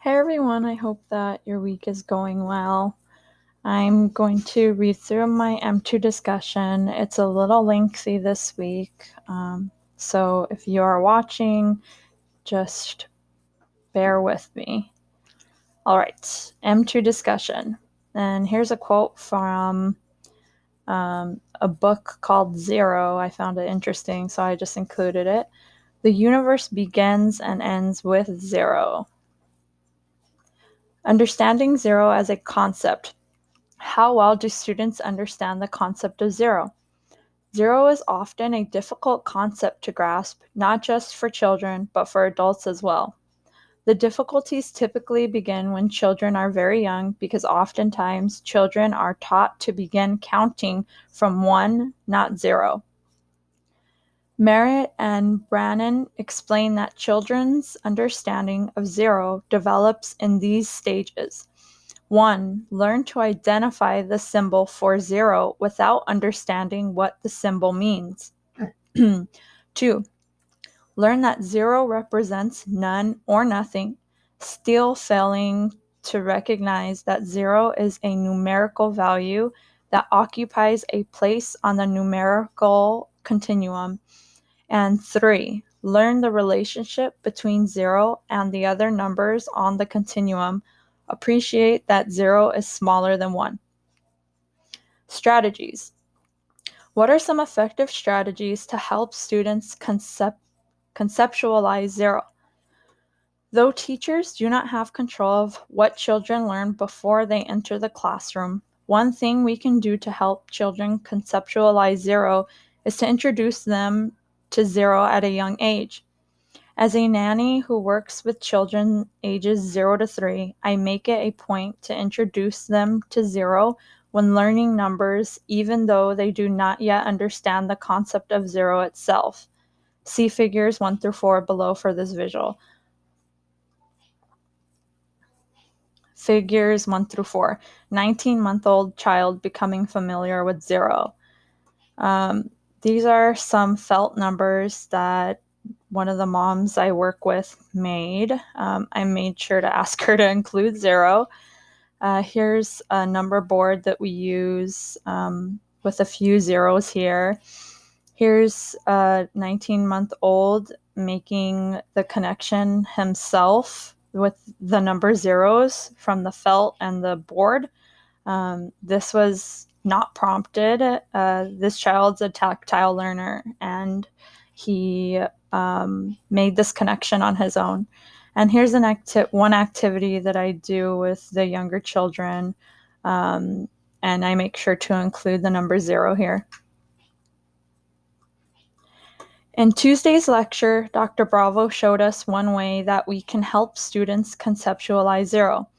Hey everyone, I hope that your week is going well. I'm going to read through my M2 discussion. It's a little lengthy this week, so if you are watching, just bear with me. All right, M2 discussion. And here's a quote from a book called Zero. I found it interesting, so I just included it. The universe begins and ends with zero. Understanding zero as a concept. How well do students understand the concept of zero? Zero is often a difficult concept to grasp, not just for children, but for adults as well. The difficulties typically begin when children are very young because oftentimes children are taught to begin counting from one, not zero. Merritt and Brannon explain that children's understanding of zero develops in these stages. 1. Learn to identify the symbol for zero without understanding what the symbol means. 2. Learn that zero represents none or nothing, still failing to recognize that zero is a numerical value that occupies a place on the numerical continuum. And 3. Learn the relationship between zero and the other numbers on the continuum. Appreciate that zero is smaller than 1. Strategies. What are some effective strategies to help students conceptualize zero? Though teachers do not have control of what children learn before they enter the classroom, one thing we can do to help children conceptualize zero is to introduce them to zero at a young age. As a nanny who works with children ages 0 to 3, I make it a point to introduce them to zero when learning numbers, even though they do not yet understand the concept of zero itself. See figures 1 through 4 below for this visual. Figures 1 through 4. 19-month-old child becoming familiar with zero. These are some felt numbers that one of the moms I work with made. I made sure to ask her to include zero. Here's a number board that we use with a few zeros here. Here's a 19-month-old making the connection himself with the number zeros from the felt and the board. This was not prompted. This child's a tactile learner, and he made this connection on his own. And here's one activity that I do with the younger children, and I make sure to include the number zero here. In Tuesday's lecture, Dr. Bravo showed us one way that we can help students conceptualize zero.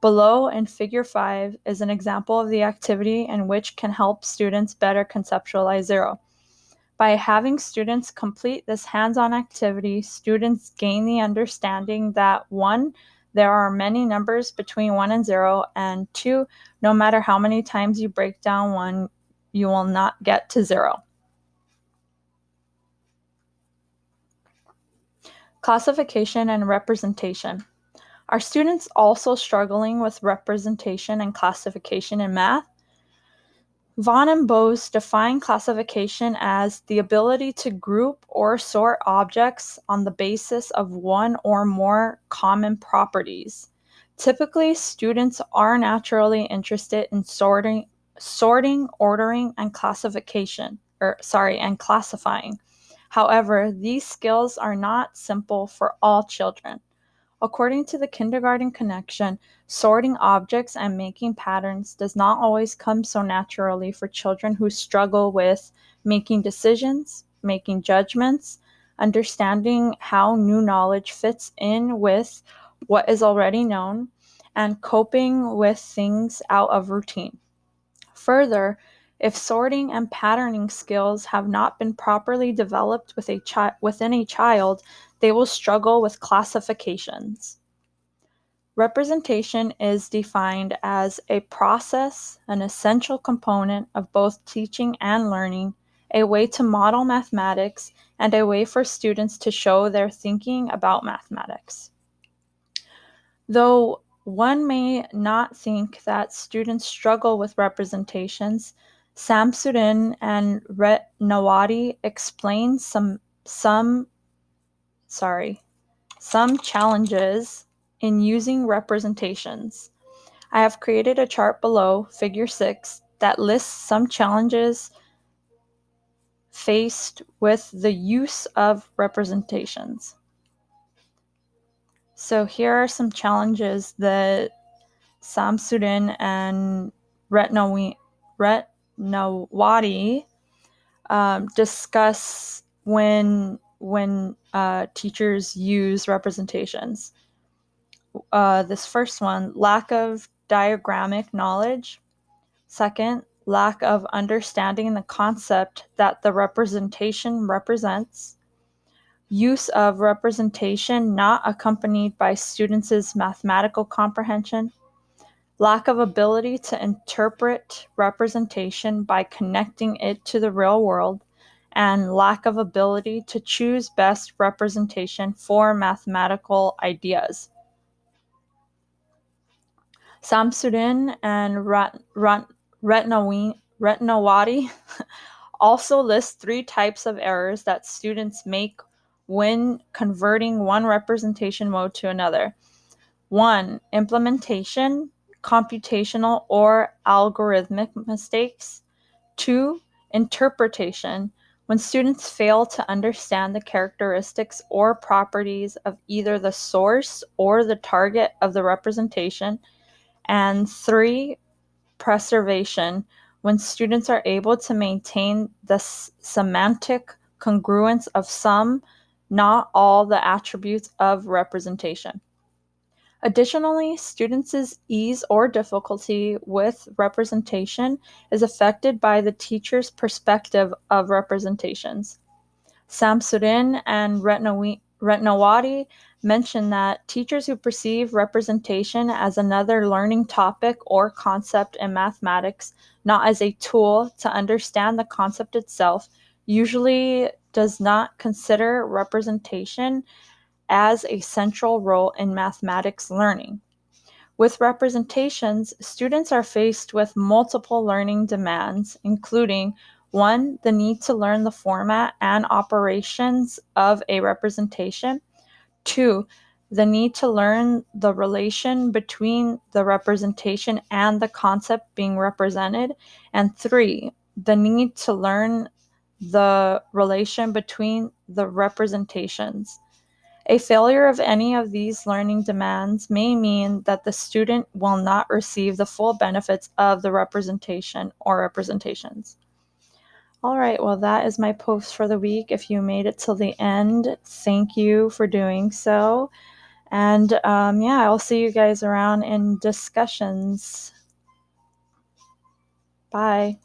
Below in Figure 5 is an example of the activity in which can help students better conceptualize zero. By having students complete this hands-on activity, students gain the understanding that 1, there are many numbers between 1 and 0, and 2, no matter how many times you break down 1, you will not get to 0. Classification and representation. Are students also struggling with representation and classification in math? Vaughan and Bose define classification as the ability to group or sort objects on the basis of one or more common properties. Typically, students are naturally interested in sorting, ordering, and classifying. However, these skills are not simple for all children. According to the Kindergarten Connection, sorting objects and making patterns does not always come so naturally for children who struggle with making decisions, making judgments, understanding how new knowledge fits in with what is already known, and coping with things out of routine. Further, if sorting and patterning skills have not been properly developed within a child, they will struggle with classifications. Representation is defined as a process, an essential component of both teaching and learning, a way to model mathematics, and a way for students to show their thinking about mathematics. Though one may not think that students struggle with representations, Samsudin and Retnawati explain some challenges in using representations. I have created a chart below, figure 6, that lists some challenges faced with the use of representations. So here are some challenges that Samsudin and Retnawati discuss when teachers use representations. This first one, lack of diagrammic knowledge. Second, lack of understanding the concept that the representation represents. Use of representation not accompanied by students' mathematical comprehension. Lack of ability to interpret representation by connecting it to the real world, and lack of ability to choose best representation for mathematical ideas. Samsudin and Retnawati also list 3 types of errors that students make when converting one representation mode to another. 1. Implementation, computational or algorithmic mistakes. 2. Interpretation, when students fail to understand the characteristics or properties of either the source or the target of the representation. And 3. Preservation, when students are able to maintain the semantic congruence of some, not all, the attributes of representation. Additionally, students' ease or difficulty with representation is affected by the teacher's perspective of representations. Samsudin and Retnawati mention that teachers who perceive representation as another learning topic or concept in mathematics, not as a tool to understand the concept itself, usually does not consider representation as a central role in mathematics learning. With representations, students are faced with multiple learning demands, including 1. The need to learn the format and operations of a representation. 2. The need to learn the relation between the representation and the concept being represented. And 3. The need to learn the relation between the representations. A failure of any of these learning demands may mean that the student will not receive the full benefits of the representation or representations. All right, well, that is my post for the week. If you made it till the end, thank you for doing so. And yeah, I'll see you guys around in discussions. Bye.